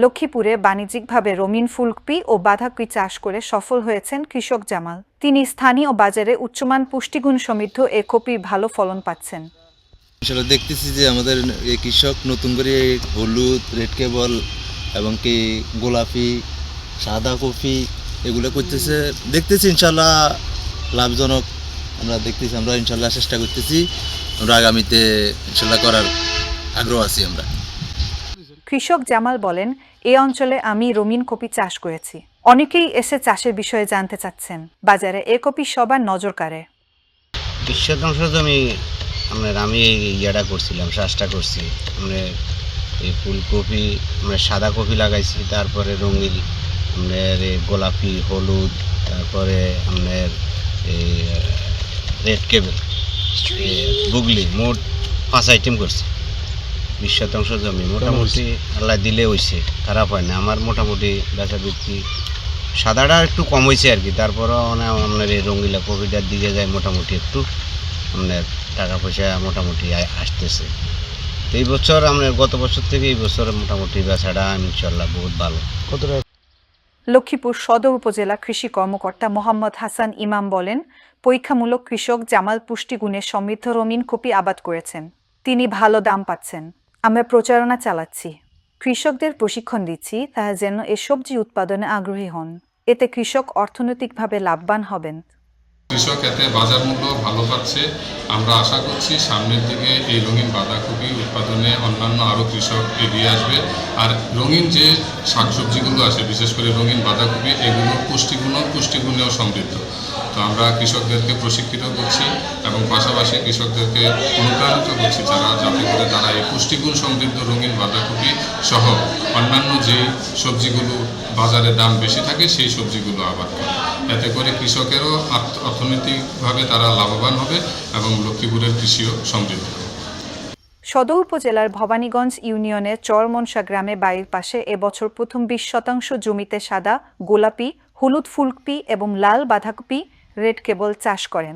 লক্ষ্মীপুরে বাণিজ্যিকভাবে রঙিন ফুলকপি ও বাঁধাকপি চাষ করে সফল হয়েছেন কৃষক জামাল। তিনি স্থানীয় বাজারে উচ্চমান পুষ্টিগুণ সমৃদ্ধ এ কপির ভালো ফলন পাচ্ছেন। আসলে দেখতেছি যে আমাদের এই কৃষক নতুন করে হলুদ, রেড কেবল এবং কি গোলাপি, সাদা কফি এগুলো করতেছে। দেখতেছি ইনশাল্লাহ লাভজনক আমরা দেখতেছি, আমরা ইনশাল্লাহ চেষ্টা করতেছি, আমরা আগামীতে ইনশাল্লাহ করার আগ্রহ আছি আমরা। কৃষক জামাল বলেন, এ অঞ্চলে আমি রঙিন কপি চাষ করেছি। অনেকেই এসে চাষের বিষয়ে জানতে চাচ্ছেন। বাজারে এ কপি সবার নজর কাড়ে। ২০% জমি আমি ইয়াটা করছিলাম, চাষটা করছি। এই ফুলকপি, সাদা কপি লাগাইছি, তারপরে রঙিন গোলাপি, হলুদ, তারপরে এই রেড কেবল, বুগলি, মোট 5 আইটেম করছি। ২০% জমি মোটামুটি আল্লাহ দিলে হয়েছে, খারাপ হয় না। আমার মোটামুটি বেচা বিক্রি সাদাটা একটু কম হয়েছে আর কি। তারপরেও এই রঙিলা কপিটার দিকে যায় মোটামুটি একটু টাকা পয়সা মোটামুটি আসতেছে। এই বছর গত বছর থেকে এই বছর মোটামুটি বেচাটা ইনশাল্লাহ বহুত ভালো। লক্ষ্মীপুর সদর উপজেলা কৃষি কর্মকর্তা মোহাম্মদ হাসান ইমাম বলেন, পরীক্ষামূলক কৃষক জামাল পুষ্টিগুণে সমৃদ্ধ রঙিন কপি আবাদ করেছেন। তিনি ভালো দাম পাচ্ছেন। আমরা প্রচারণা চালাচ্ছি, কৃষকদের প্রশিক্ষণ দিচ্ছি, তারা যেন এ সবজি উৎপাদনে আগ্রহী হন। এতে কৃষক অর্থনৈতিকভাবে লাভবান হবেন। কৃষক এতে বাজার মূল্য ভালো পাচ্ছে। আমরা আশা করছি সামনের দিকে এই রঙিন বাঁধাকপি উৎপাদনে অন্যান্য আরও কৃষক এগিয়ে আসবে। আর রঙিন যে শাকসবজিগুলো আছে, বিশেষ করে রঙিন বাঁধাকপি, এগুলো পুষ্টিগুণেও সমৃদ্ধ। তো আমরা কৃষকদেরকে প্রশিক্ষিত করছি এবং পাশাপাশি কৃষকদেরকে অনুপ্রাণিত করছি যাতে করে তারা এই পুষ্টিগুণ সমৃদ্ধ রঙিন বাঁধাকপি সহ অন্যান্য যেই সবজিগুলো বাজারে দাম বেশি থাকে সেই সবজিগুলো আবাদ করে। এতে করে কৃষকেরও অর্থনৈতিকভাবে তারা লাভবান হবে এবং লক্ষ্মীপুরের কৃষিও সমৃদ্ধ হবে। সদর উপজেলার ভবানীগঞ্জ ইউনিয়নের চরমনসা গ্রামে বাড়ির পাশে এবছর প্রথম 20% জমিতে সাদা, গোলাপি, হলুদ ফুলকপি এবং লাল বাঁধাকপি, রেড কেবল চাষ করেন।